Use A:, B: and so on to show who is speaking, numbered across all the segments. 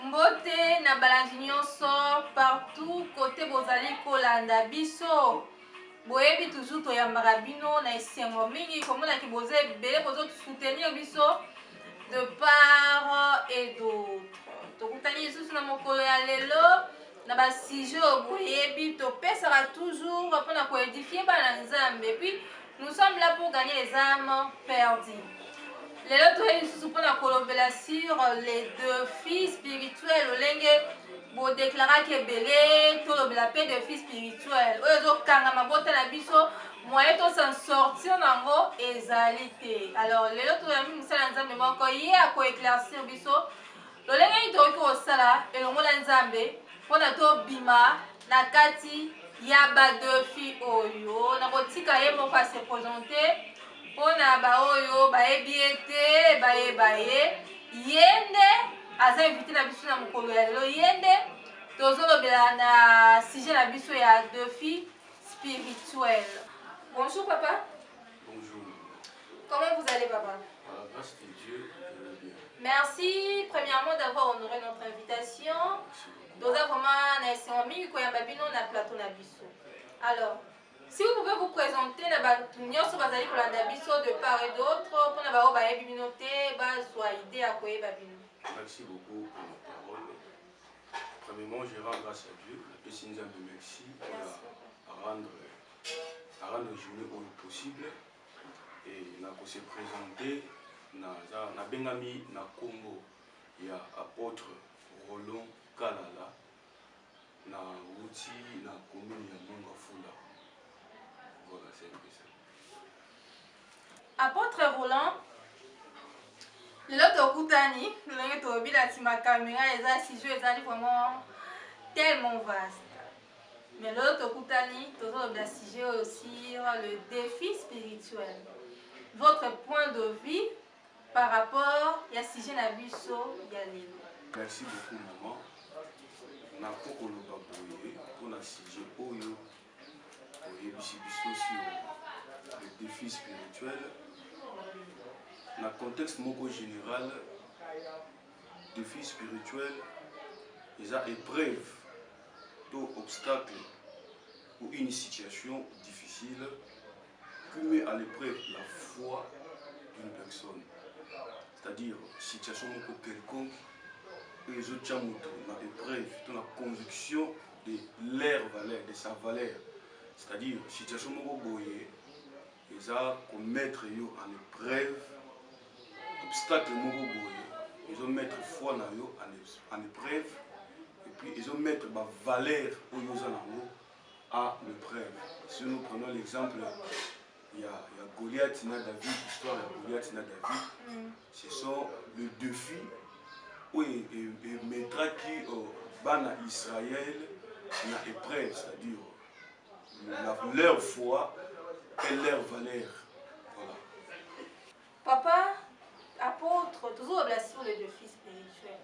A: Mbote na balangi nyonso partout côté bozali kolanda biso. Boyebi toujours toyambaka bino na esengo mingi komona ki boze ebele bozo soutenir biso de part et d'autre. Tokutani lisusu na mokolo ya lelo na ba sujet boyebi topesaka toujours mpona koédifier bana Nzambe. Puis nous sommes là pour gagner les âmes perdues. Lelo toyebi lisusu mpona kolobela sur les défis spirituels olenge bo déclaraki ebele tolobela pe défis spirituels oyo ezokanga mabota na biso moyen to s'en sortir nango ezali te. Alors lelo toyambi mosala Nzambe moko ye akoéclaircir biso lolenge nini tokoki kosala elongo na Nzambe mpona tobima na kati ya badefi oyo nakotika ye moko ase présente mpona baoyo bayebi ete bayeba ye nde aza invité na biso na mokolo ya lelo ye nde tozolobela na sujet na biso ya défi spirituel. Bonjour papa.
B: Bonjour.
A: Comment vous allez papa?
B: À la grâce de Dieu, je vais bien.
A: Merci premièrement d'avoir honoré notre invitation. Toza vraiment na esengo mingi koyamba bino na plateau na biso. Alors, si vous pouvez vous présenter na bato nyonso bazali kolanda biso de part et d'autre mpona bao bayebi bino te bazwa idée ya koyeba bino.
B: Merci beaucoup pour la parole. Premièrement, je rends grâce à Dieu. Et si nous avons merci à rendre le journée au possible. Et nous avons se présenter na Bengami na Congo. Il y a apôtre Roland Kalala na Wuti na commune ya Mongafula. Voilà, c'est un peu ça.
A: Apôtre Roland, lelo tokutani lolenge tobila tima caméra eza sujet ezali vraiment tellement vaste. Mais lelo tokutani tozolobela sujet aussi le défi spirituel. Votre point de vue par rapport ya sujet na biso ya lelo.
B: Merci beaucoup maman. Na kokoloba boye pour la sujet oyo oyebisi biso sur le défi spirituel. Dans le contexte moko général, défi spirituel, il y a épreuve, tout obstacle ou une situation difficile qui met à l'épreuve la foi d'une personne. C'est-à-dire, situation moko quelconque, et les autres dans l'épreuve, dans la conviction de leur valeur, de sa valeur. C'est-à-dire, situation moko boye, ils ont mettre en épreuve, obstacle moko boye, ils ont mettre foi en épreuve, et puis ils ont mettre ma valeur au à l'épreuve. Si nous prenons l'exemple, il y a Goliath na David, l'histoire de Goliath na David, ce sont le défi où il mettra qui bana Israël na épreuve, c'est-à-dire leur foi et leur valeur. Voilà.
A: Papa, apôtre, toujours sur le défi spirituel.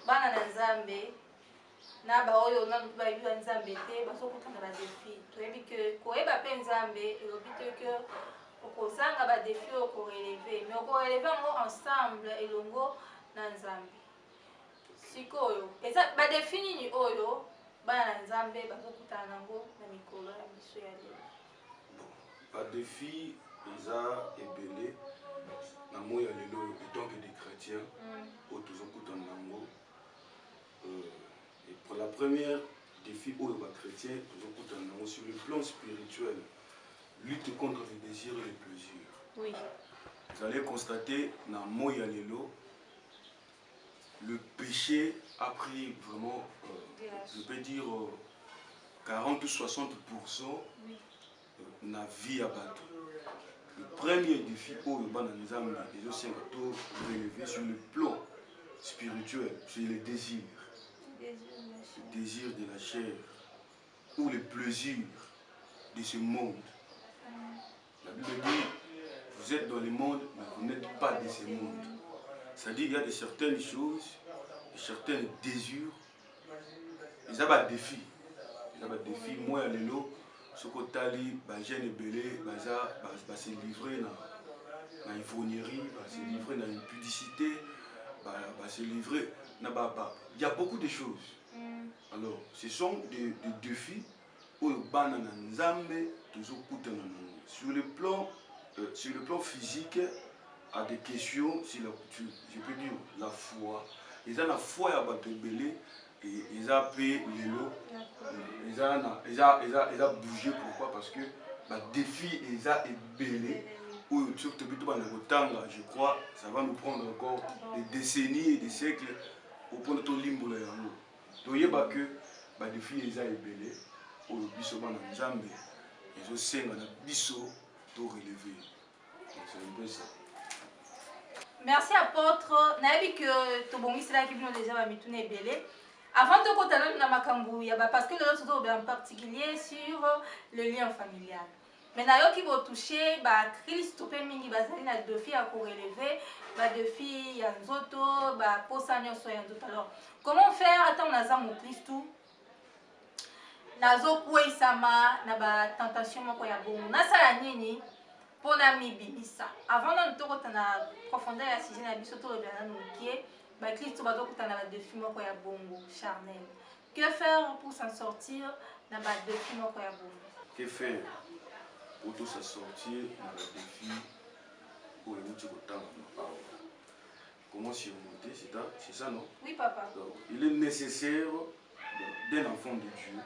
A: Bana na Nzambe, na baoyo na lutu bayebi ya Nzambe te, bazokutana ba défi. Toyebi que koyeba pe Nzambe, elobi te que okozanga ba défi okorelever, mais okorelever yango ensemble elongo na Nzambe. Sikoyo, eza ba défi nini oyo bana na Nzambe bazokutana nango na mikolo ya biso ya lelo.
B: Pas défi, ils ont ébélé. Dans moi, il y a les lois donc des chrétiens, autour et pour la première défi aux chrétiens, sur le plan spirituel, lutte contre les désirs et les plaisirs.
A: Oui.
B: Vous allez constater dans moi, il y a les lois, le péché a pris vraiment, je peux dire, 40 ou 60% na vie à battre. Le premier défi pour le Bananizam est aussi relevé sur le plan spirituel, c'est le désir. Le désir de la chair ou le plaisir de ce monde. La Bible dit, vous êtes dans le monde, mais vous n'êtes pas de ce monde. C'est-à-dire qu'il y a de certaines choses, de certains désirs, ils ont des défis. Ils ont des défis. Moi, les lots, ce que tali, jeune et belé, se livrer dans l'ivrognerie, se livrer dans l'impudicité, se livrer. Il y a beaucoup de choses. Alors, ce sont des défis où sur le plan physique, à des questions sur je peux dire la foi. Ils ont la foi à battre belé et ils ont payé les lots. Ils ont bougé. Pourquoi? Parce que le défi ils ont belé. Je crois ça va nous prendre encore des décennies et des siècles pour prendre tout limbo là. Donc il y a que le défi ils ont belé. Au biso bana nzambe ils ont senga na biso to relever. C'est un peu ça.
A: Merci apôtre. Nabi que to bongi sala ki bino déjà ba mitune belé. Avant de continuer na makambu ya ba parce que le autre en particulier sur le lien familial. Mais nayo ki bo toucher ba Christ pe mingi bazali na défi à ko relever, ba défi ya nzoto, ba posa nyonso ya nzoto. Alors, comment faire attendre naza mo Christou? Nazo kwesama na ba tentation moko ya bongo. Nasala nini? Pona mibimisa. Avant de nous na profondeur ya sujet na biso to lebana nukie, ba Christ bazo kutana ba défi moko ya bongo charnel. Que faire pour s'en sortir na ba défi moko ya bongo?
B: Que faire pour tout s'en sortir na ba défi pour émuti kotanga na pauvre? Comment surmonter? C'est ça non?
A: Oui papa.
B: Donc, il est nécessaire d'un enfant de Dieu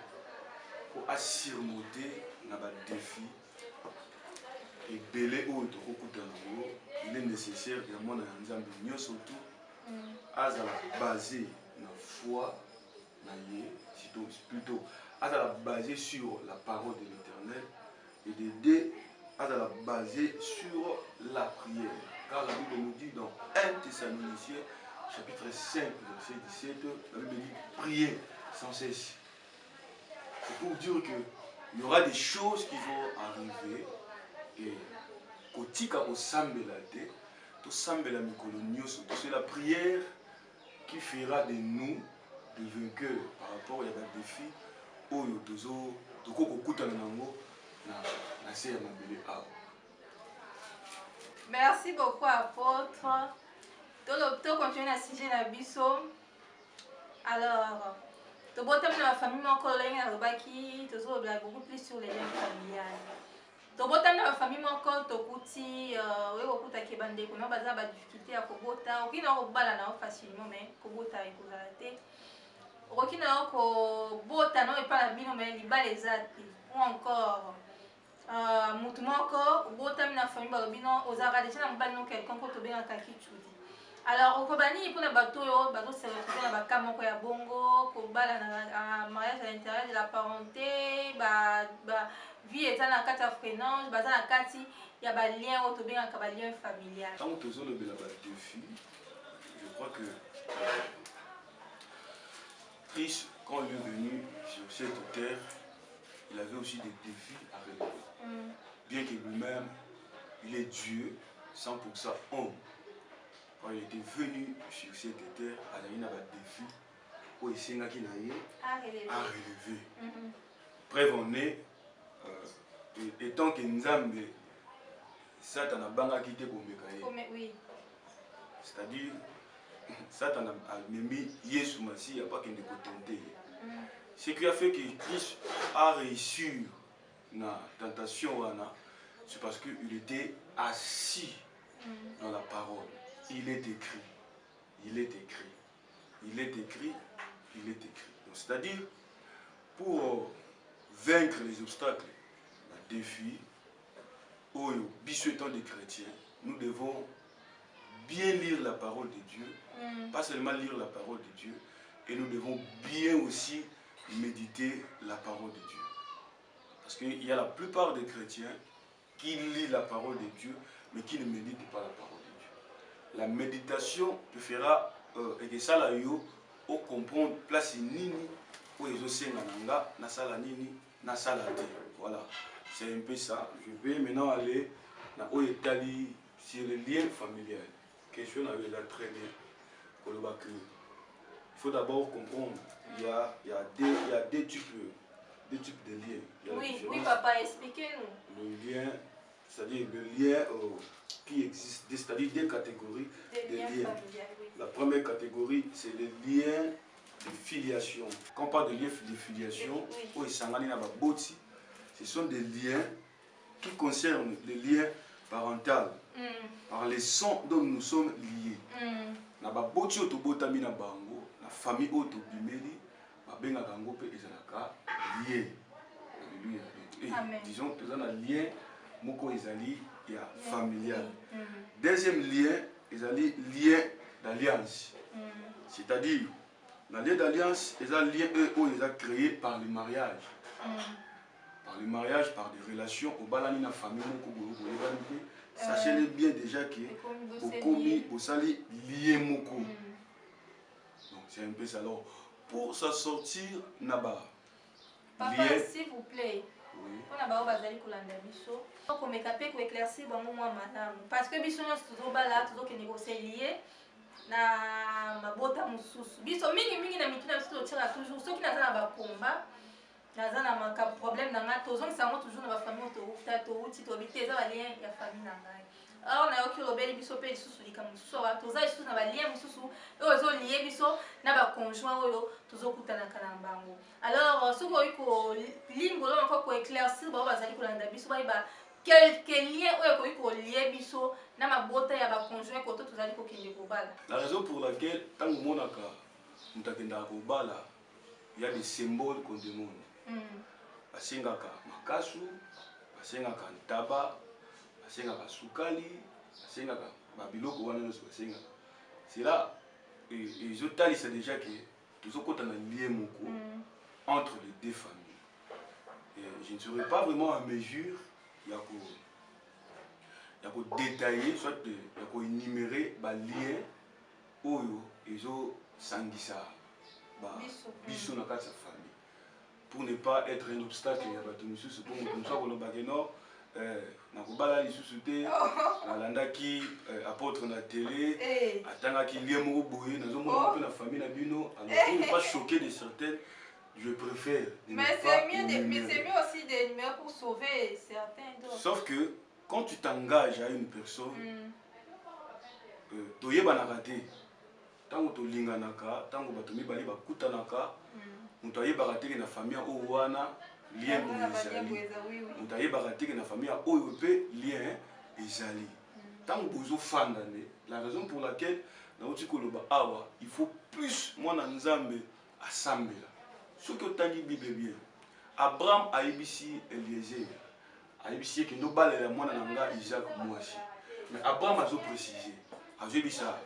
B: pour surmonter na ba défi. Et belé ou il est nécessaire que mon ensemble surtout basé na foi na yé plutôt basé sur la parole de l'Éternel et de deux basé sur la prière, car la Bible nous dit dans 1 Thessaloniciens chapitre 5 verset 17, la Bible dit priez sans cesse. C'est pour dire que il y aura des choses qui vont arriver. Et kotika osambela te to sambela mikolo nyonso c'est la prière qui fera de nous des vainqueurs par rapport à des défis oyo tozo kokokutana nango na se ya mabele awa.
A: Merci beaucoup apôtre. To continuer na sujet na biso. Alors to botam na famille moko lenga lobaki tozo beaucoup plus sur les liens familiales. Tobota na famille moko tokuti we okuta ke bandeko na baza ba difficulté ya kobota okina obala na facilement mais kobota ekozala te okina ko bota no epala bino mais libala ezati ou encore mutu moko bota na famille balobino ozaka déjà na mbali no quelqu'un ko tobengaka kichudi. Alors okobani pour na bato yo bazo se retrouver na baka moko ya bongo kobala na mariage à l'intérieur de la parenté ba vie est na kati ya frénange baza na kati ya ba lien o tobengaka ba lien familial.
B: Quand tozo le bela ba défi, je crois que Christ quand il est venu sur cette terre, il avait aussi des défis à relever. Bien que lui-même il est Dieu 100% homme. Quand il était venu sur cette terre, il y a des défis pour essayer à relever. Preuve en est, étant que Nzambe, Satan a banga quitté pour me. C'est-à-dire, Satan a mis Yesu Massi, il n'y a pas qu'il ne peut. Ce qui a fait que Christ a réussi dans la tentation, c'est parce qu'il était assis dans la parole. Il est écrit, il est écrit, il est écrit, il est écrit. C'est-à-dire, pour vaincre les obstacles, les défis, bis étant des chrétiens, nous devons bien lire la parole de Dieu, pas seulement lire la parole de Dieu, et nous devons bien aussi méditer la parole de Dieu. Parce qu'il y a la plupart des chrétiens qui lisent la parole de Dieu, mais qui ne méditent pas la parole. La méditation te fera et que ça là yo au comprendre place nini pour les océans na sala nini na sala te. Voilà, c'est un peu ça. Je vais maintenant aller na Italie sur les liens familiaux. Question avec la très bien. Il faut d'abord comprendre il y a deux types de liens.
A: Oui, papa, expliquez-nous.
B: Le lien c'est-à-dire le lien qui existe, c'est-à-dire des catégories de liens.
A: Oui.
B: La première catégorie, c'est le lien de filiation. Quand on parle de lien de filiation, ce sont des liens qui concernent les liens parentaux, par les sons dont nous sommes liés. Na ba boti oto botami na bango, na famille oto bimeli, ba benga bango pe ezalaka lié. Alléluia. Disons tous un lien moko ezali ya familial. Deuxième lien, ezali lien d'alliance. C'est-à-dire la lien d'alliance, c'est un lien créé par le mariage. Par le mariage, par des relations au balani na famille moko. Sachez bien déjà que vous allez lier moko. Donc c'est un peu ça. Alors pour s'en sortir naba.
A: Papa, s'il vous plaît. On a ba bazali kolanda biso. Donc on me capé pour éclaircir bango moi madame. Parce que biso nous toujours bala, toujours que négocier lié na mabota mususu. Biso mingi na mituna biso tira toujours ceux qui n'azana ba combat. Nazana maka problème na nga tozong sango toujours na ba famille to uti to bité za ba lien ya famille na ngai. Alors na yoki lobeli biso pe lisusu likamu so wa toza lisusu na ba lien mususu ozo lié biso na ba conjoint oyo tozokutana kana mbango. Alors ce ko iko lingolo encore ko éclaircir ba bazali kolanda biso ba quelques liens oyo ko lié biso na mabota ya ba conjoint ko tozali ko kende ko bala.
B: La raison pour laquelle tant monaka mutakenda ko bala il y a des symboles qu'on demande. Basengaka makasu, basengaka ntaba, basengaka sukali, basengaka babiloko wana nyonso basengaka. C'est là ils ont déjà que tous autres un lien moko entre les deux familles. Et je ne serai pas vraiment en mesure il y a détailler soit il y a énumérer ba lien oyo ils ont sangisa ba biso na kati ya famille. Pour ne pas être un obstacle, il y a des choses pour nous ça qu'on a nord na kubala lisusu te na landaki apôtre na télé atanga ki lien moko boye nazo mona na famille na bino alors pour ne pas choquer de certaines je préfère
A: mais c'est mieux aussi des numéros pour sauver certains.
B: Sauf que quand tu t'engages à une personne toyeba na raté tango to linganaka tango bato mibali bakutanaka mutu ayebaka teke na famille oyo wana lien ezali mutu ayebaka teke na famille oyo mpe lien ezali ntango bozofanda nde la raison pour laquelle nauti koloba awa il faut plus mwana nzambe asambela soki otangi bible bien Abraham ayebisi Eliezer ayebisi eke ndobalela mwana na nga Isaac mwasi mais Abraham azoprécise azoyebisa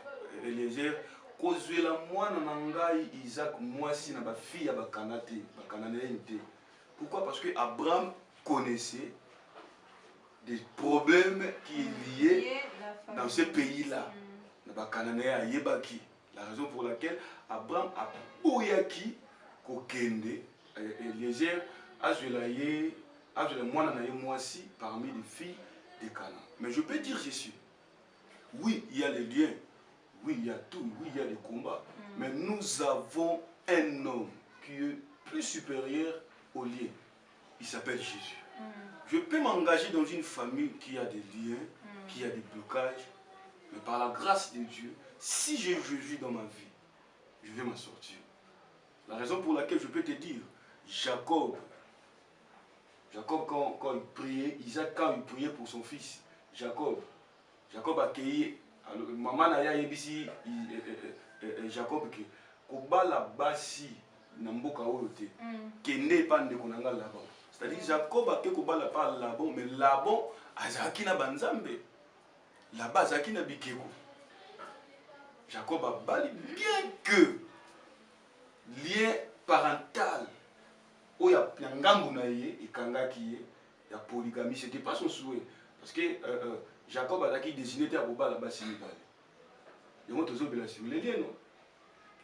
B: Eliezer kozwela mwana na ngai Isaac mwasi na bafille ya bakana te bakananéen te. Pourquoi? Parce que Abraham connaissait des problèmes qui est liés dans ce pays-là. Na bakananéen ayebaki. La raison pour laquelle Abraham a boyaki kokende Eliezer azwela mwana na ye mwasi parmi les filles de Canaan. Mais je peux dire ceci. Oui, il y a les liens. Oui, il y a tout, oui, il y a des combats. Mais nous avons un homme qui est plus supérieur aux liens. Il s'appelle Jésus. Je peux m'engager dans une famille qui a des liens, qui a des blocages. Mais par la grâce de Dieu, si j'ai Jésus dans ma vie, je vais m'en sortir. La raison pour laquelle je peux te dire, Jacob, quand il priait, Isaac quand il priait pour son fils, Jacob a cueilli. Alors, maman a yebisi Jacob que kobala basi na mboka oyo te kende pa ndeko na nga Laban. C'est-à-dire Jacob a ke kobala pa Laban mais Laban azaki na banzambe. Laban azaki na bikeko. Jacob a bali bien que lien parental oya ngangu na ye ekangaki ye ya polygamie c'était pas son souhait parce que Jacob a qui désigné à Boba là-bas si il y a un autre qui sur les liens.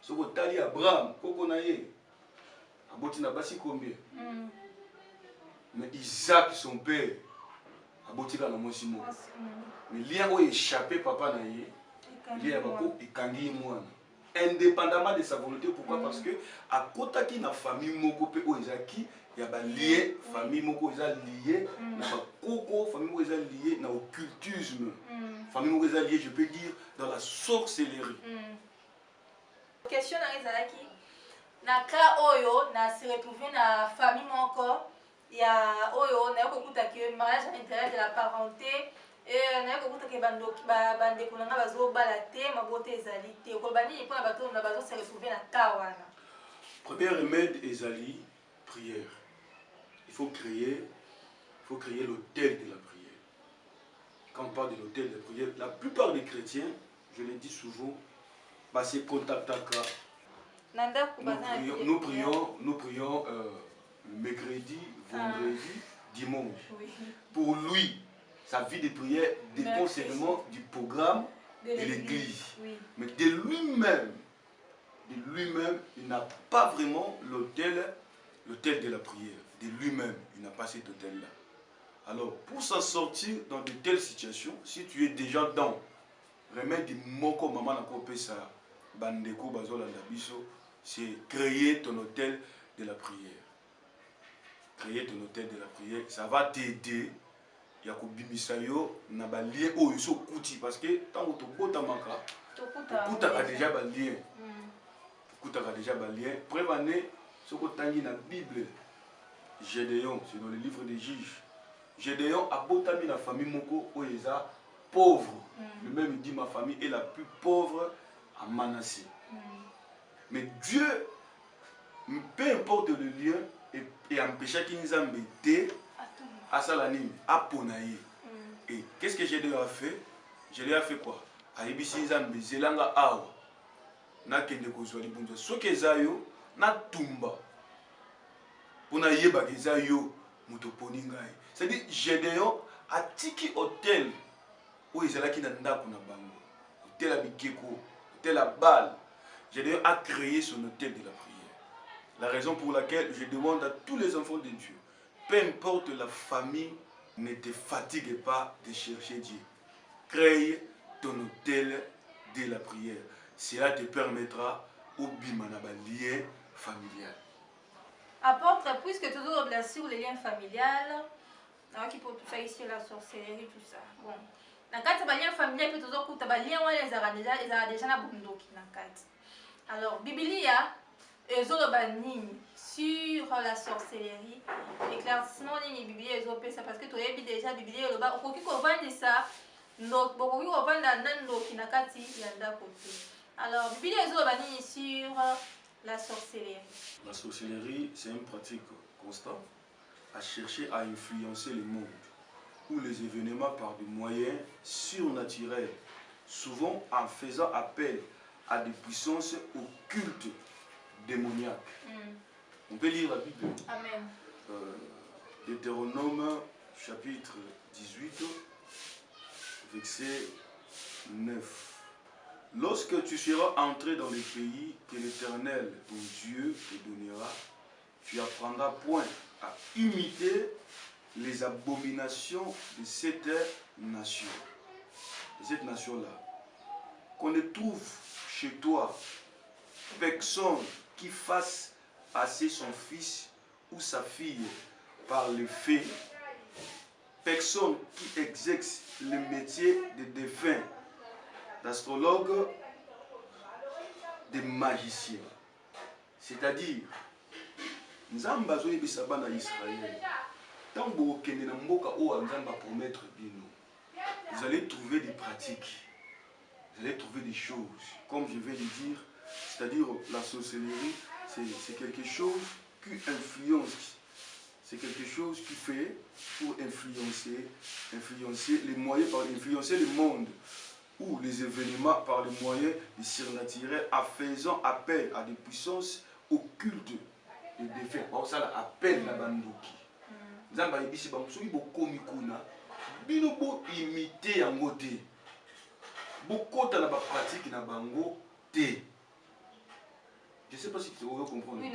B: Ce que Tali Abraham, Kokonaye, a botti na basi combien? Mais Isaac, son père, a botti là dans mon Simon. Mais lien où échappé papa naye, lien à Bako et Kangi Moine. indépendamment de sa volonté. Pourquoi? Parce que à côté qui na famille moko pe oezaki il y a lié famille moko eza lié na koko famille moko eza lié na occultisme famille moko eza lié je peux dire dans la sorcellerie.
A: Question na ezalaki na ka oyo na se retrouver na famille moko ya oyo na kokuta que mariage à l'intérieur de la parenté. Et na ko kutake bande kunanga bazo balate mabote ezali te ko bani pour na bato na bazo se retrouver na tawana.
B: Premier remède ezali prière. Il faut créer l'autel de la prière. Quand on parle de l'autel de la prière, la plupart des chrétiens, je le dis souvent, bah c'est kontaktaka. Nous prions mercredi, vendredi, dimanche. Oui. Pour lui, sa vie de prière dépend seulement du programme de l'église. Oui. Mais de lui-même, il n'a pas vraiment l'autel de la prière. De lui-même, il n'a pas cet autel-là. Alors, pour s'en sortir dans de telles situations, si tu es déjà dans remède du moko maman na kopé sa bandeko bazola biso, c'est créer ton autel de la prière. Créer ton autel de la prière, ça va t'aider. Il y a kobimisa yo na ba lien oyo so kuti parce que tant que tokota maka tokutaka déjà ba lien tokutaka déjà ba lien preuve année soko tangi na Bible Gédéon c'est dans le livre des juges Gédéon a botami na famille moko oyo eza pauvre lui-même il dit ma famille est la plus pauvre à Manassé mais Dieu peu importe le lieu et empêcha qu'il nous embête à Salanime, à Ponaï. Et qu'est-ce que Gédéon a fait? Gédéon a fait quoi? A Ibisi Nzambe, Zelanga Awa. Na kende kozwa libunzo. Soki eza yo, na tumba. Pona yeba eza yo, muto poni ngai. C'est-à-dire, Gédéon a tiki hôtel où ezalaki na ndako na bango. Hôtel à Bikeko, hôtel à Bâle. Gédéon a créé son hôtel de la prière. La raison pour laquelle je demande à tous les enfants de Dieu, peu importe la famille, ne te fatigue pas de chercher Dieu. Crée ton hôtel de la prière. Cela te permettra au bimanaba lien familial.
A: Apôtre, puisque toujours bien sûr les liens familiales, qui peut tout faire ici la sorcellerie, tout ça. Bon. Dans le cadre de lien familial, il peut toujours couper les liens, ils ont déjà na bundoki dans le cadre. Alors, Biblia, ils ont sur la sorcellerie, éclaircissement de Bible, ils ont fait ça parce que tu as déjà Bible, il y a beaucoup qui comprennent ça, donc beaucoup qui comprennent dans qui n'a qu'à dire côté. Alors, Bible, ils ont sur la sorcellerie.
B: La sorcellerie, c'est une pratique constante à chercher à influencer le monde ou les événements par des moyens surnaturels, souvent en faisant appel à des puissances occultes démoniaques. On peut lire la Bible.
A: Amen.
B: Deutéronome chapitre 18, verset 9. Lorsque tu seras entré dans les pays que l'Éternel, ton Dieu, te donnera, tu apprendras point à imiter les abominations de cette nation. De cette nation-là. Qu'on ne trouve chez toi personne qui fasse passer son fils ou sa fille par le fait, personne qui exerce le métier de défunt, d'astrologue, de magicien. C'est-à-dire, Nzamba zoyebisa bana Israël. Tant que vous allez na mboka o Nzamba promettre bino, vous allez trouver des pratiques. Vous allez trouver des choses, comme je vais le dire, c'est-à-dire la sorcellerie, c'est quelque chose qui influence, c'est quelque chose qui fait pour influencer les moyens, par influencer le monde ou les événements par les moyens de surnaturels en faisant appel à des puissances occultes et des faits. Par ça, appel la bandoki. Nzamba yebisi bango soki bokomi kuna, bino bo imiter yango te. Bokota na ba pratique na bango te. Je ne sais pas si tu veux comprendre.
A: Oui,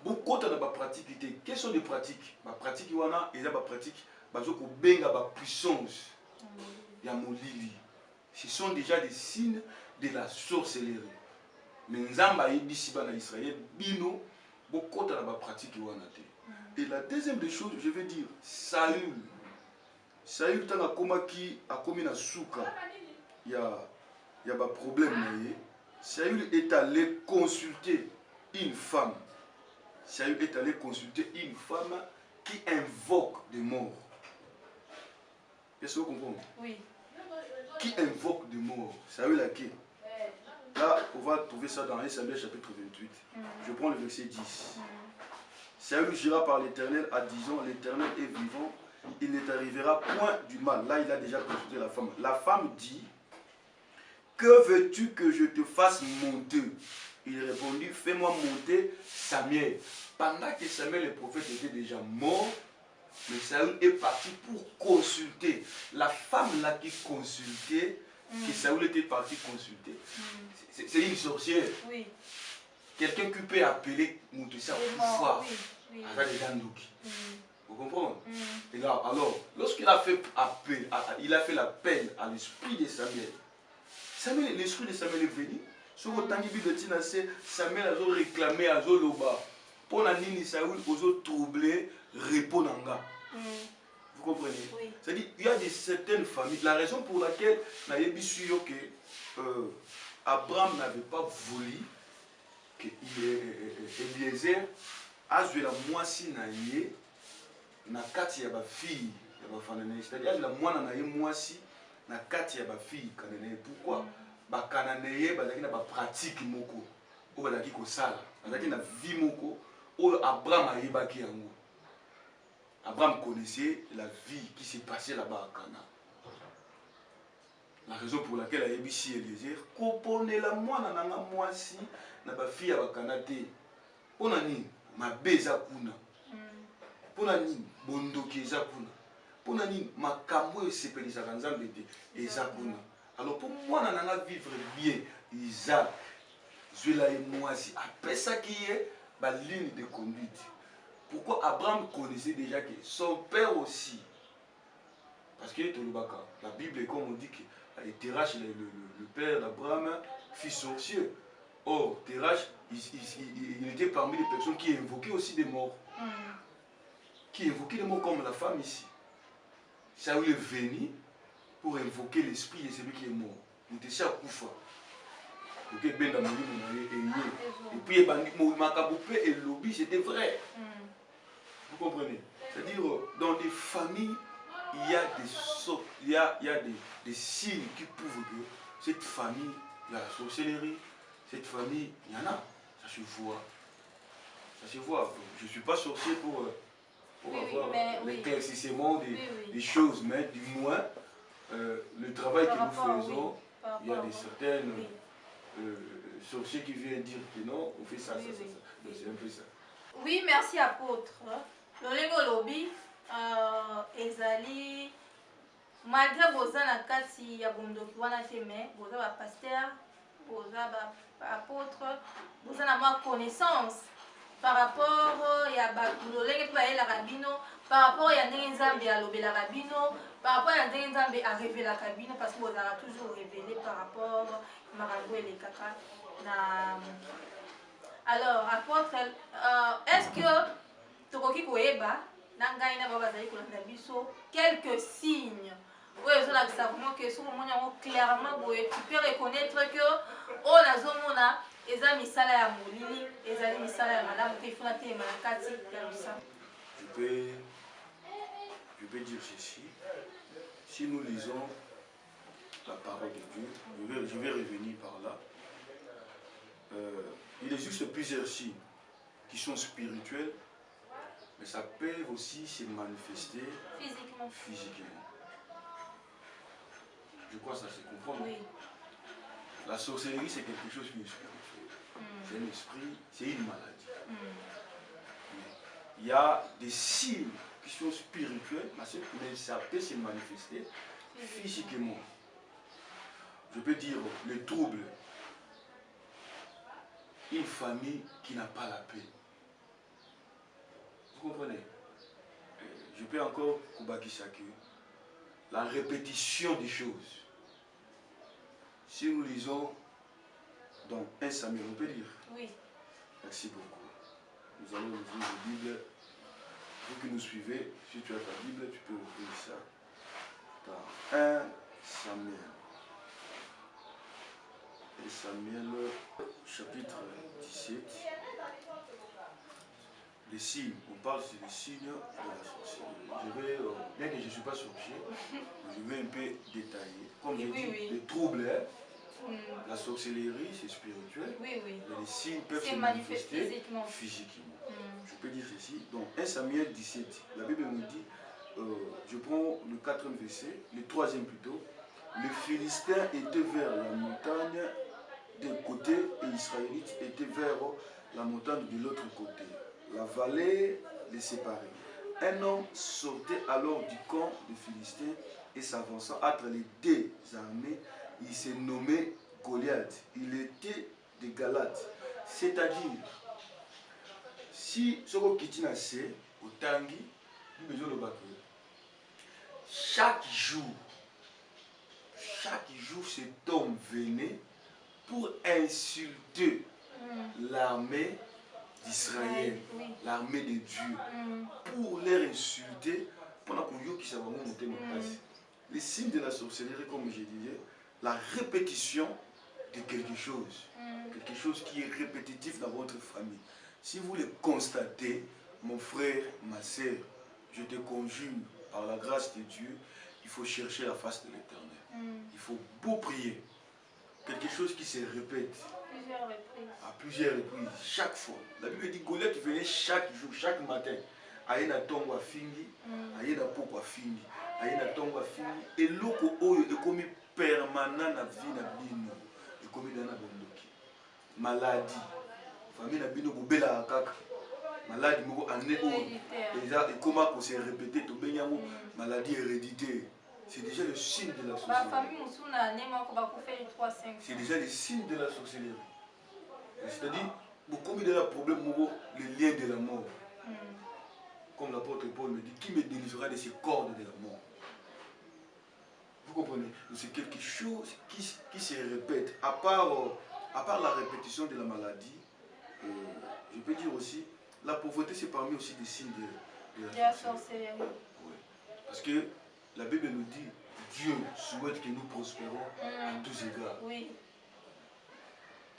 B: beaucoup de pratiques. Quelles sont les pratiques? Les pratiques, il y a des pratiques qui ont puissance. Ce sont déjà des signes de la sorcellerie. Mais Nzamba yebisi bana Israël bino bokota na ba pratique wana te. Et la deuxième des choses, je vais dire Saül. Saül tanga komaki akomi na suka ya ba problème na ye. Saül est allé consulter une femme. Saül est allé consulter une femme qui invoque des morts. Est-ce que vous comprenez? Oui. Qui invoque des morts. Saül a qui? Là, on va trouver ça dans 1 Samuel chapitre 28. Je prends le verset 10. Saül jura par l'Éternel à disant, l'Éternel est vivant, il ne t'arrivera point du mal. Là, il a déjà consulté la femme. La femme dit, que veux-tu que je te fasse monter? Il répondit, fais-moi monter Samuel. Pendant que Samuel le prophète était déjà mort, mais Saül est parti pour consulter. La femme là qui consultait, que Saül était parti consulter, c'est une sorcière. Oui. Quelqu'un qui peut appeler Moutoussa pour voir. Avec les Gandouki. Vous comprenez? Et là, alors, lorsqu'il a fait appel, il a fait l'appel à l'esprit de Samuel. L'esprit de Samuel est venu. Sur autant de Samuel a réclamé à Zoloba. Pour la nini Saül, aux troublés, répondre en gars. Vous comprenez? Oui. C'est-à-dire, il y a certaines familles. La raison pour laquelle Abraham n'avait pas voulu que Eliezer a joué la moitié na kati ya ba fille ya ba fanane. C'est-à-dire, la moitié na moitié na kati ya ba fille kanane. Pourquoi? Ba kanane bazaki na ba pratique moko. O bazaki ko sala. Bazaki na vie moko. O Abraham a yebaki yango. Abraham connaissait la vie qui s'est passée là-bas à Cana. La raison pour laquelle Ayebishi Eliezer, kopone la mwana nanga mwasi na ba fille ya Cana te. Pona nini mabeza kuna. Pona nini bondoki eza kuna. Pona nini makambo esepelisaka Nzambe te eza kuna. Alors pour mwana nanga vivre bien, Isaac, zwela ye mwasi apesa ki ye ba ligne de conduite. Pourquoi Abraham connaissait déjà que son père aussi, parce qu'il est au Lubaka, la Bible, comme on dit que Terach, le père d'Abraham, fut sorcier. Or, Terach, il était parmi les personnes qui invoquaient aussi des morts. Qui invoquaient des morts comme la femme ici. Saül est venu pour invoquer l'esprit de celui qui est mort. Il était chez Akoufa. Et puis, Makaboupe et Lobi, c'était vrai. Vous comprenez? C'est-à-dire, dans des familles, il y a des signes qui prouvent que cette famille, il y a la sorcellerie, cette famille, il y en a. Ça se voit. Ça se voit. Je ne suis pas sorcier pour avoir l'éclaircissement des choses, mais du moins, le travail que nous faisons, il y a certaines sorciers qui viennent dire que non, on fait ça, ça. Donc c'est un peu ça.
A: Oui, merci apôtre. Lolengo lobi ezali malgré boza na kati ya bondoki wana te mais boza ba pasteur, boza ba apôtre, boza na ma connaissance par rapport ya ba lolenge pa la rabino, par rapport ya ndenge Nzambe alobela rabino, par rapport ya ndenge Nzambe a révélé rabino parce que boza toujours révélé par rapport marabout et les kaka na. Alors apôtre, est-ce que tokoki koyeba na ngai na bazali kolanda biso quelques signes oyo ezolakisa vraiment que soki omoni yango clairement boye tu peux reconnaître que oyo nazomona eza misala ya molili ezali misala ya malamu te ifuna telema na kati ya misala?
B: Je peux dire ceci. Si nous lisons la parole de Dieu, je vais revenir par là. Il existe plusieurs signes qui sont spirituels, mais ça peut aussi se manifester physiquement. Je crois que ça se comprend. Oui. La sorcellerie, c'est quelque chose qui est spirituel. C'est un esprit, c'est une maladie. Il y a des signes qui sont spirituels, mais ça peut se manifester physiquement. Je peux dire les troubles. Une famille qui n'a pas la paix. Vous comprenez? Je peux encore Koubaki Saku. La répétition des choses. Si nous lisons Donc 1 Samuel, on peut lire.
A: Oui.
B: Merci beaucoup. Nous allons ouvrir la Bible. Vous qui nous suivez, si tu as ta Bible, tu peux ouvrir ça. Dans 1 Samuel. 1 Samuel, chapitre 17. Les signes, on parle sur les signes de la sorcellerie. Je vais, bien que je ne suis pas sorcier, je vais un peu détailler. Comme j'ai dit, les troubles, la sorcellerie, c'est spirituel.
A: Oui, oui.
B: Mais les signes peuvent se manifester physiquement. Je peux dire ceci. Donc 1 Samuel 17, la Bible nous dit, je prends le 4e verset, le 3e plutôt. Les Philistins étaient vers la montagne d'un côté et les Israélites étaient vers la montagne de l'autre côté. La vallée les séparait. Un homme sortait alors du camp des Philistins et s'avançant entre les deux armées, il s'est nommé Goliath. Il était de Galates. C'est-à-dire, si ce qu'on quitte au Tangi, nous besoin de battre. Chaque jour, cet homme venait pour insulter l'armée d'Israël, l'armée de Dieu, pour les insulter pendant qu'on y qui savait monter nos places. Les signes de la sorcellerie, comme je disais, la répétition de quelque chose qui est répétitif dans votre famille. Si vous le constatez, mon frère, ma sœur, je te conjure par la grâce de Dieu, il faut chercher la face de l'Éternel. Il faut beau prier. Quelque chose qui se répète à plusieurs reprises, chaque fois. La Bible dit que Goliath venait chaque jour, chaque matin. Aye na tongo a fingi, aye na poko a fingi, aye na tongo a fingi. Et loko oyo est comme permanent na vie na bino, et comme dans na bondoki. Maladie, famille na bino bobela kaka. Maladie moko ane oyo, et comment on s'est répété to benyango maladie héréditaire. C'est déjà le signe de la sorcellerie. C'est déjà le signe de la sorcellerie. C'est-à-dire, beaucoup de problèmes, les liens de la mort. Comme l'apôtre Paul me dit, qui me délivrera de ces cordes de la mort? Vous comprenez? C'est quelque chose qui se répète. À part la répétition de la maladie, je peux dire aussi, la pauvreté, c'est parmi aussi des signes de la sorcellerie. Oui. Parce que la Bible nous dit, Dieu souhaite que nous prospérons à tous égards. Oui.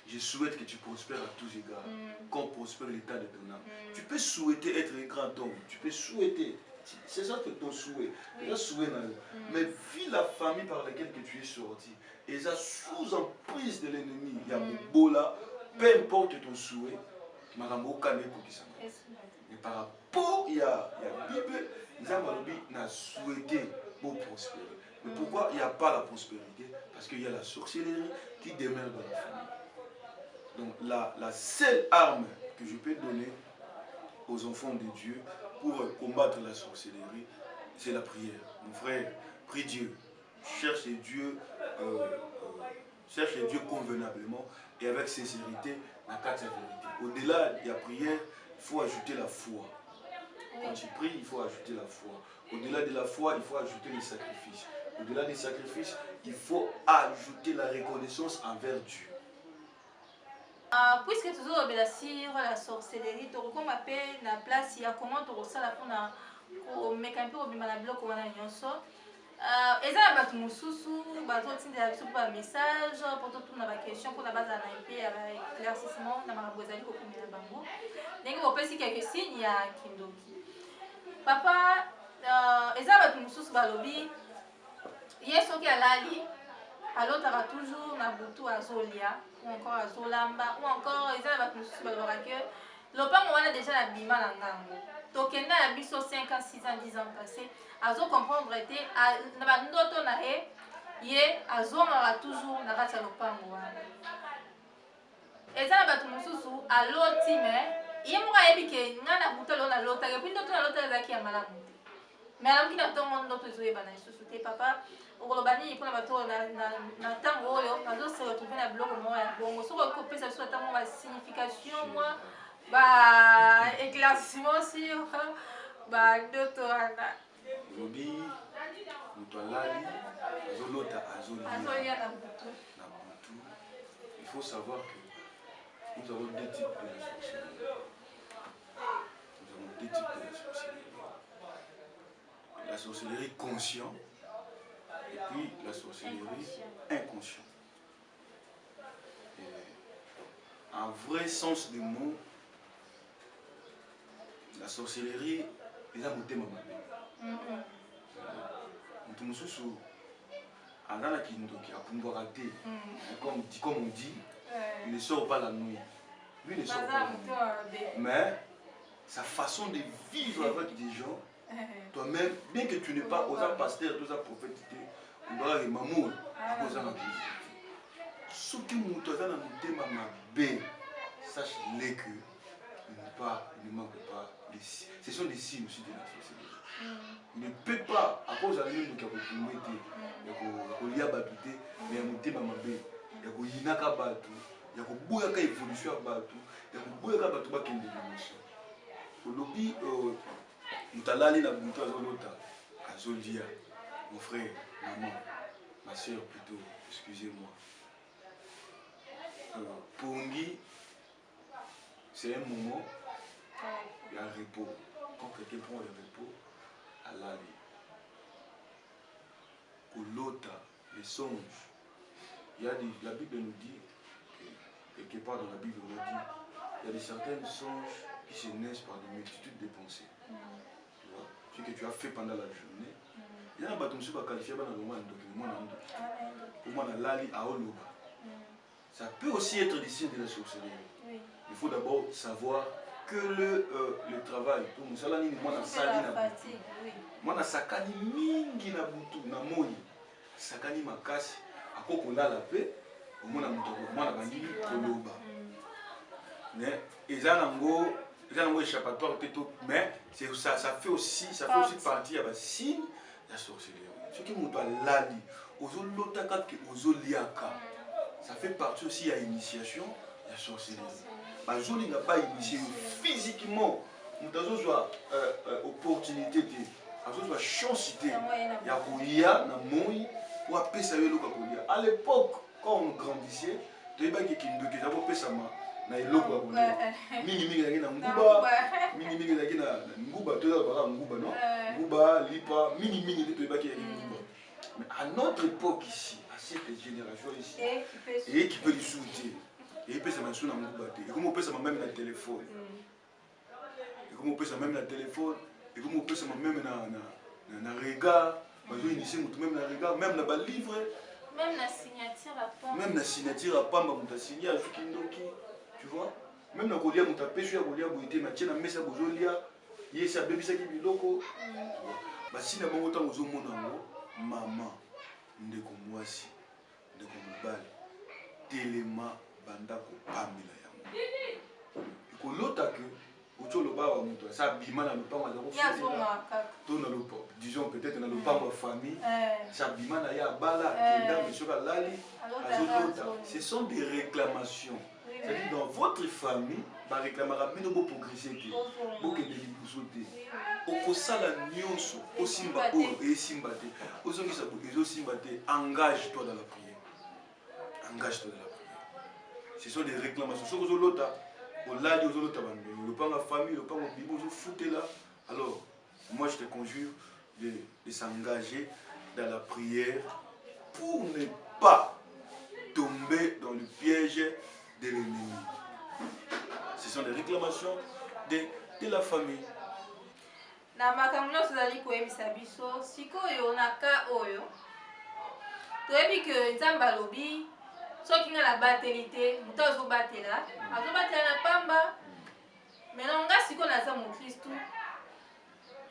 B: Je souhaite que tu prospères à tous égards, qu'on prospère l'état de ton âme. Tu peux souhaiter être un grand homme, tu peux souhaiter, c'est ça que ton souhait. Mais vu la famille par laquelle que tu es sorti, et ça sous emprise de l'ennemi, il y a beau là, peu importe ton souhait, mais par rapport, il y a la Bible, ils ont souhaité pour prospérer. Mais pourquoi il n'y a pas la prospérité? Parce qu'il y a la sorcellerie qui demeure dans la famille. Donc la seule arme que je peux donner aux enfants de Dieu pour combattre la sorcellerie, c'est la prière. Mon frère, prie Dieu. Cherche Dieu convenablement et avec sincérité la carte de vérité. Au-delà de la prière, il faut ajouter la foi. Quand tu pries, il faut ajouter la foi. Au-delà de la foi, il faut ajouter les sacrifices. Au-delà des sacrifices, il faut ajouter la reconnaissance envers Dieu.
A: Puisque tu as sur la sorcellerie, tu as appelé la place, il y a comment tu as la pour mettre un peu au bloc ou et ça va tout moussousou, un message pour tout la question pour la base à l'éclaircissement dans ma boiselle au premier bango. Donc on peut aussi quelques signes il y a Kindoki. Papa, et ça va tout moussousou balobi. Hier ce qui a lali, alors tu as toujours na butu azolia ou encore azolamba ou encore et ça va tout moussousou balora que l'opam on a déjà la bima na ngango. Tokenda ya biso 5 ans, 6 ans, 10 ans passés, azo comprendre était na bandoto na ye azongaka toujours na kati ya lopango wana. Eza na bato mosusu aloti me ye moko ayebi ke nga na buta lelo nalotaka epuis ndoto nalotaka ezalaki ya malamu te. Me alamuki na ntongo ndoto ezoyebana lisusu te papa okoloba nini mpona bato na ntango oyo nazoseretrouve na biloko moko ya bongo soki okoki kopesa biso ata moko basignification mwa éclaircissement sur ndoto wana
B: lobi moto alali azolota azolia na butu. Il faut savoir que Nous avons deux types de la sorcellerie. Nous avons deux types de la sorcellerie. La sorcellerie consciente et puis la sorcellerie inconsciente. En vrai sens du mot, la sorcellerie est un thème à comme on dit, il ne sort pas la nuit. Lui il ne sort pas la nuit. Mais sa façon de vivre avec des gens, toi-même, bien que tu n'es pas aux pasteur, aux prophètes, on doit aller maman, aux âmes. Ce qui nous donne dans le thème à sache-le que il ne manque pas. Ce sont des signes aussi de la sorcellerie. Il ne peut pas, à cause de nous qui avons commetté, il y a battu, mais il y a un thème il y a une évolution à battu, il y a une battu qui est évolution. Aujourd'hui, nous allons la bouton à Zolia, mon frère, maman, ma soeur plutôt, excusez-moi. Pongi, c'est un moment, il y a un repos. Quand quelqu'un prend le repos, à l'âme. Pour l'autre, les songes. La Bible nous dit, quelque part dans la Bible, on a dit, il y a certains songes qui se naissent par des multitudes de pensées. Tu vois, ce que tu as fait pendant la journée. Il y a un bâton qui va qualifier dans le monde. Pour moi, la lali à Oloba. Ça peut aussi être des signes de la sorcellerie. Oui. Il faut d'abord savoir que le travail, tout le monde, moi, na sakani mingi na butu na moi, sakani makasi, akoko la paix, au moins na mutoko, moi na bandi Oloba. Mais ils ont un échappatoire mais ça fait aussi partie à la signe de la sorcellerie. Ce qui nous parle là, ça fait partie aussi à l'initiation de la sorcellerie. Je n'ai pas initié physiquement, nous avons une opportunité, une chance de à l'époque, quand on grandissait, tu avais na eloko ya kolia mingi ezalaki na mingi ezalaki na nguba toza baka nguba non nguba lipa mingi nde toyebaki ezalaki nguba. Mais à notre époque ici, à cette génération ici, et qui peut les soutenir et peut s'amasser na nguba te et comment on peut s'amasser même na téléphone et comment on peut s'amasser même na téléphone et comment on peut s'amasser même na regard bazo initier mutu même na regard même na ba livre
A: même na signature à pamba
B: même na signature à pamba mutu signer à Kindoki. Tu vois, même dans Golia, on a pêché à Golia, on a été matché dans le message Golia, il y a sa bébé qui est biloko. Si nous avons autant de monde, maman, nous sommes ici, nous sommes là, tellement banda ko pamela yango. Ko lota que au le ba wa ça bima na lupango za ko disons peut-être dans le lupango famille, ça bima na ya bala kenda monsieur lali azolota. Ce sont des réclamations. C'est-à-dire dans votre famille, bah réclamera bien de progresser, beaucoup de difficultés. Au sala nyonso, au simba et simbate, aux hommes qui simbate, engage-toi dans la prière. Engage-toi dans la prière. Ce sont des réclamations. Ce que vous l'autre, au ladi aux autres, le pan la famille, le pan au bibo, vous foutez là. Alors, moi je te conjure de s'engager dans la prière pour ne pas tomber dans le piège de l'ennemi. Ce sont des réclamations de la famille.
A: Na makambo nyonso ezali koyebisa biso sikoyo na ka oyo toyebi ke nzambe alobi soki nga nabateli te moto azobatela na pamba maintenant nga sikoyo naza mokristu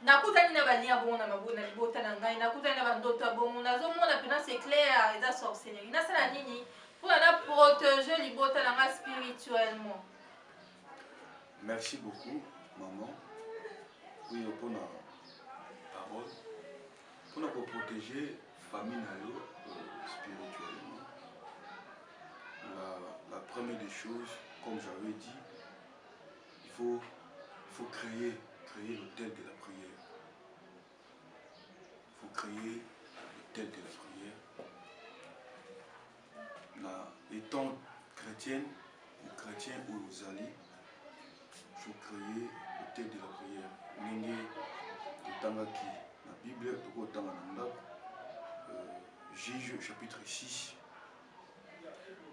A: nakutani na balia bongo na mabona na libota na ngai nakutani na bandoto ya bongo nazomona mpena c'est clair eza sorcellerie nasala nini pour protéger libota na nga spirituellement.
B: Merci beaucoup maman. Oui, pour la parole, pour protéger la famille spirituellement. La première des choses, comme j'avais dit, il faut créer l'autel de la prière. Il faut créer l'autel de la prière. Étant chrétienne, vous chrétien ou aux alliés, il faut créer l'autel de la prière. Nenge totangaki la Bible, Juge chapitre 6.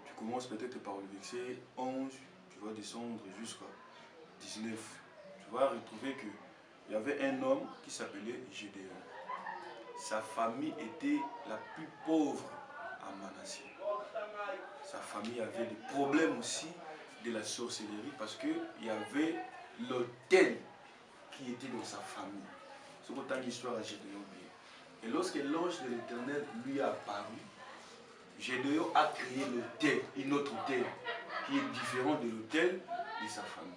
B: Tu commences peut-être par le verset 11, tu vas descendre jusqu'à 19. Tu vas retrouver qu'il y avait un homme qui s'appelait Gédéon. Sa famille était la plus pauvre à Manassé. Sa famille avait des problèmes aussi de la sorcellerie parce qu'il y avait l'autel qui était dans sa famille. C'est autant l'histoire à Gédéon. Et lorsque l'ange de l'Éternel lui a apparu, Gédéon a créé l'autel, une autre autel qui est différent de l'autel de sa famille.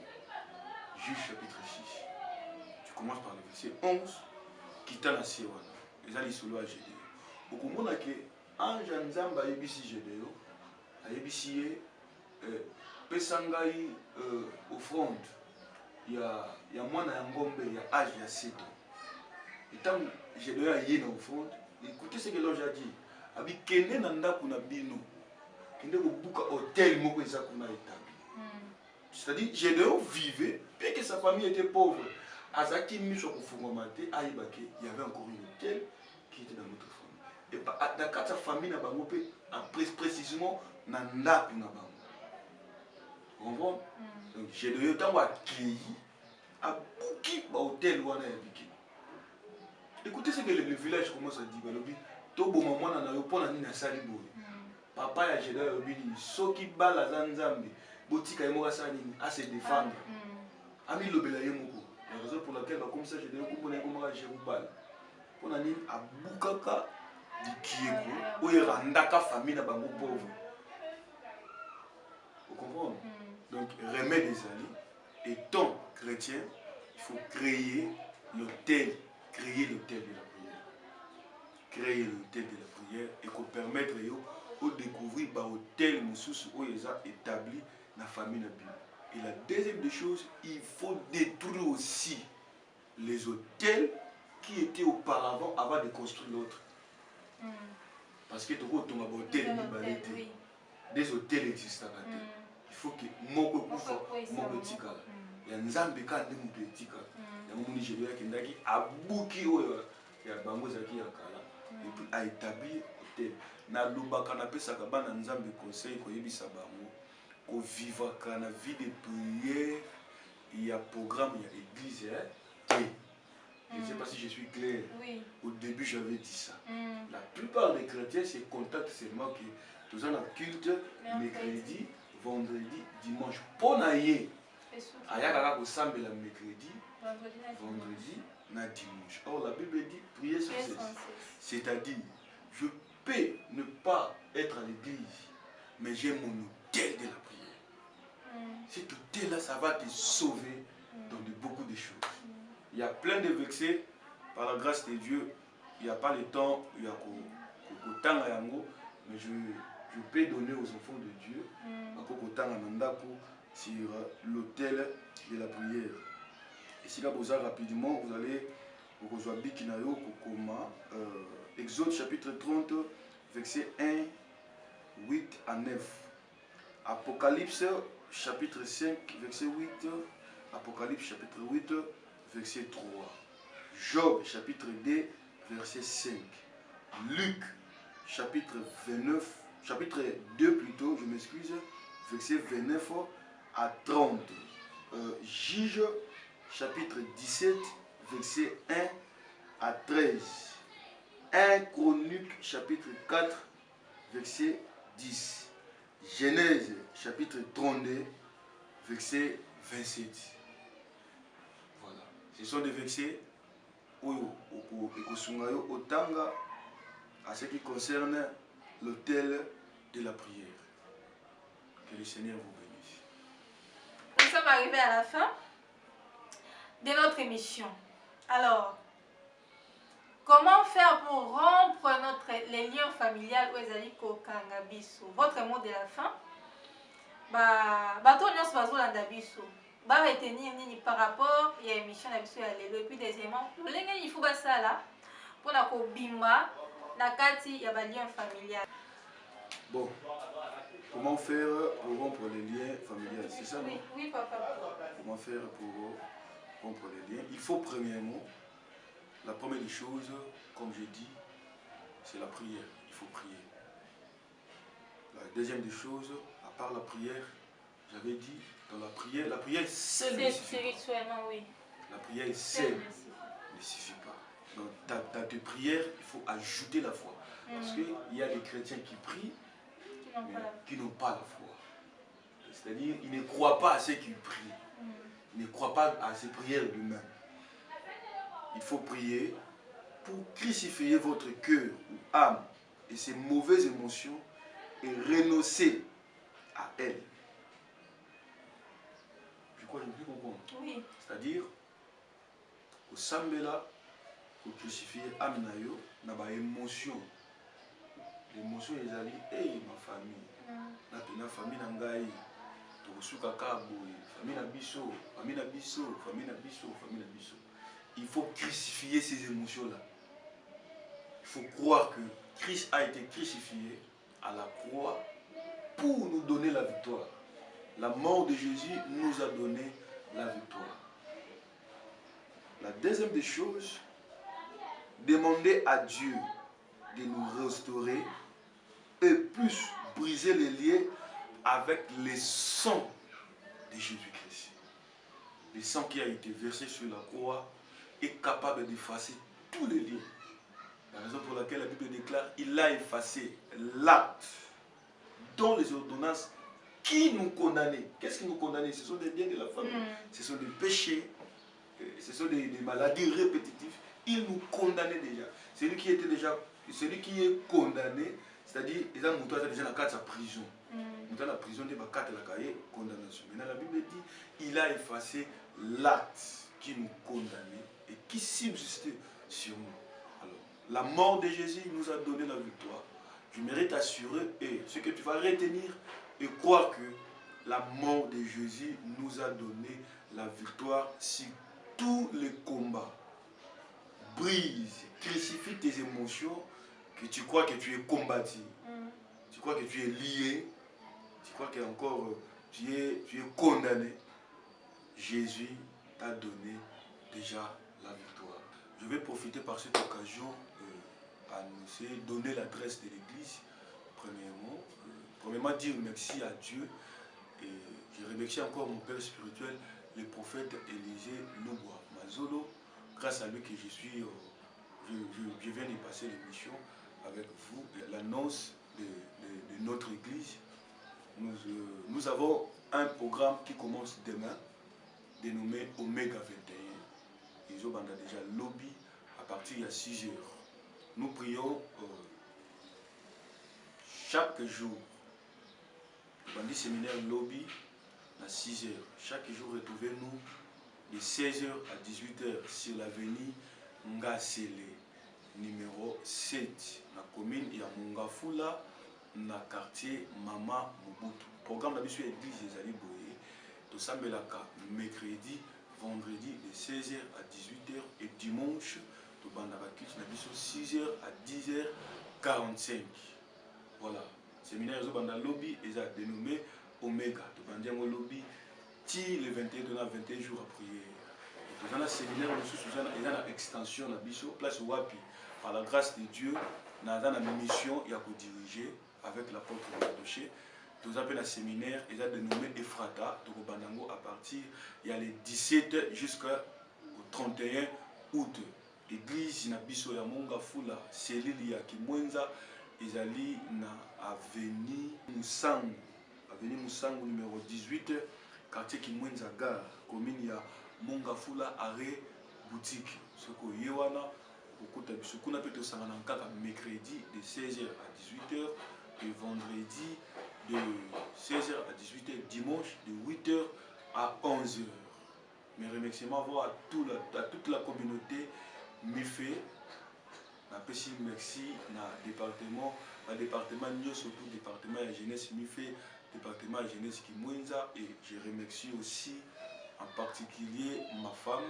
B: Juge chapitre 6. Tu commences par le verset 11, quittant la Siwana. Les alliés solo à Gédéon. Au moment où ange Nzamba a yebisi Gédéon, a yebisi pesangai offrande. Il y a mwana ya ngombe, il y a âge, il y a 7 ans. Et tant que Gédéon a yé dans l'offrande, écoutez ce que l'ange a dit. Abi kende nanda kuna bino. Kende ko buka hôtel moko eza kuna établi. C'est-à-dire Gédéon vivait, bien que sa famille était pauvre. Azaki miso ko fungomate, aibake, il y avait encore une hôtel qui était dans notre famille. Et dans sa famille na bango pe précisément nanda kuna bango. Vous comprenez? Donc Gédéon tango accueilli a buki ba hôtel wana ya biki. Écoutez ce que le village commence à dire. Tobo maman na yo pona ni na sali boye. Papa ya Gédéon yobini soki bala za nzambe botika ye moka sali a se défendre. Ami lobela ye moko. La raison pour laquelle comme ça Gédéon ko pona ko moka Jérubal. Pona ni abukaka dikieko oyo randaka famille na bango pauvre. Vous comprenez? Donc remède des alliés, étant chrétien, il faut créer l'autel de la prière. Créer l'autel de la prière et qu'on permette de découvrir l'autel où ils ont établi la famille de la Bible. Et la deuxième des choses, il faut détruire aussi les hôtels qui étaient auparavant avant de construire l'autre. Parce que tu vois, ton hôtel, des hôtels existent. Il faut que moko kufa moko tika. Ya nzambe ka ndemu tika. Ya mu Nigeria kendaki abuki oyo ya bango zaki ya kala. Et puis a établi hôtel. Na lobaka na pesaka bana nzambe conseil ko yebisa bango ko vivre kana vie de prière, il y a programme, il y a église Je ne sais pas si je suis clair.
A: Oui.
B: Au début j'avais dit ça. La plupart des chrétiens se contactent seulement que tous en culte mercredi, vendredi, dimanche. Pour naïe, ayaka ko sambe la mercredi, vendredi, na dimanche. Or la Bible dit prier sans cesse. C'est-à-dire, je peux ne pas être à l'église, mais j'ai mon hôtel de la prière. Cet hôtel-là, ça va te sauver dans beaucoup de choses. Il y a plein de versets, par la grâce de Dieu, il n'y a pas le temps, il y a mais je peux donner aux enfants de Dieu sur l'autel de la prière. Et si là, vous avez rapidement, vous allez vous Exode chapitre 30, verset 1, 8 à 9. Apocalypse chapitre 5, verset 8. Apocalypse chapitre 8, verset 3. Job chapitre 2, verset 5. Luc chapitre 29, chapitre 2 plutôt, je m'excuse, verset 29 à 30. Juge chapitre 17, verset 1 à 13. 1 Chronique chapitre 4, verset 10. Genèse chapitre 32, verset 27. Voilà. Ce sont des versets Otanga à ce qui concerne l'autel de la prière. Que le Seigneur vous bénisse.
A: Nous sommes arrivés à la fin de notre émission. Alors, comment faire pour rompre les liens familiales où ils allaient votre mot de la fin? Bato nyonso bazolanda biso ba retenir nini par rapport à l'émission na biso ya lelo. Et puis deuxièmement, lolenge il faut basala pona ko bimba na kati ya ba lien familial.
B: Bon, Comment faire pour rompre les liens familiaux? C'est ça, non?
A: Oui, oui, papa.
B: Comment faire pour rompre les liens? Il faut premièrement, la première des choses, comme j'ai dit, c'est la prière. Il faut prier. La deuxième des choses, à part la prière, j'avais dit, dans la prière seule ne suffit pas.
A: Spirituellement, oui.
B: La prière seule ne suffit pas. Donc, dans tes prières, il faut ajouter la foi. Parce qu'il y a des chrétiens qui prient, qui n'ont pas la foi. C'est-à-dire, ils ne croient pas à ceux qui prient. Ils ne croient pas à ces prières d'eux-mêmes. Il faut prier pour crucifier votre cœur ou âme et ses mauvaises émotions et renoncer à elles. Je crois que je peux comprendre.
A: Oui.
B: C'est-à-dire, au sambela, au crucifier âme nayo, na ba émotion. L'émotion est allée, hey ma famille, na famille nangai, to suka kaboy, famille na biso, famille na biso, famille na biso, famille na biso. Il faut crucifier ces émotions-là. Il faut croire que Christ a été crucifié à la croix pour nous donner la victoire. La mort de Jésus nous a donné la victoire. La deuxième des choses, demander à Dieu de nous restaurer et plus briser les liens avec le sang de Jésus-Christ. Le sang qui a été versé sur la croix est capable d'effacer tous les liens. La raison pour laquelle la Bible déclare il a effacé l'acte dont les ordonnances qui nous condamnaient. Qu'est-ce qui nous condamnait? Ce sont des biens de la famille, ce sont des péchés, ce sont des maladies répétitives. Il nous condamnait déjà. Celui qui est condamné, c'est-à-dire il a déjà la carte de sa prison. Dans la prison, il a carte la condamnation. Maintenant, la Bible dit il a effacé l'acte qui nous condamnait et qui subsistait sur nous. Alors, la mort de Jésus nous a donné la victoire. Je mérite assurer et ce que tu vas retenir et croire que la mort de Jésus nous a donné la victoire sur tous les combats. Brise, crucifie tes émotions que tu crois que tu es combattu. Tu crois que tu es lié. Tu crois que encore tu es condamné. Jésus t'a donné déjà la victoire. Je vais profiter par cette occasion annoncer, donner l'adresse de l'église. Premièrement, dire merci à Dieu. Et je remercie encore mon père spirituel, le prophète Élisée Loubois Mazolo. Grâce à lui que je viens de passer l'émission avec vous. L'annonce de notre église. Nous avons un programme qui commence demain, dénommé Oméga 21. Ils ont déjà lobby à partir de 6 heures. Nous prions chaque jour. Le bandit séminaire lobby à 6 heures. Chaque jour, retrouvez-nous de 16 h à 18 h sur l'avenue Ngasele, numéro 7, dans la commune de Mongafula, dans le quartier Mama Mobutu. Le programme de l'église des Ali Boye, tout ça, mercredi, vendredi de 16 h à 18 h et dimanche, tout le monde 6 h à 10 h 45. Voilà. Séminaire de lobby est dénommé Omega. Tout le monde lobby, le 21 jours à prier. Dans le séminaire, il y a une extension de Bisso, place Wapi. Par la grâce de Dieu, nous avons une mission à diriger avec l'apôtre Mardoché. Nous avons un séminaire, il est dénommé Ephrata, à partir il y a les 17 jusqu'au 31 août. L'église na Bisso ya Mongafula, cellule ya Kimwenza, ezali na avenue Musangu numéro 18, quartier Kimwenza Gare, commune ya Mongafula arrêt boutique. Ce que yewana ce qu'on appelle mercredi de 16 h à 18 h et vendredi de 16 h à 18 h, dimanche de 8 h à 11 h. Mes remerciements vont à toute la communauté MIFE. Merci na département surtout département de jeunesse MIFE, département de jeunesse Kimwenza, et je remercie aussi en particulier ma femme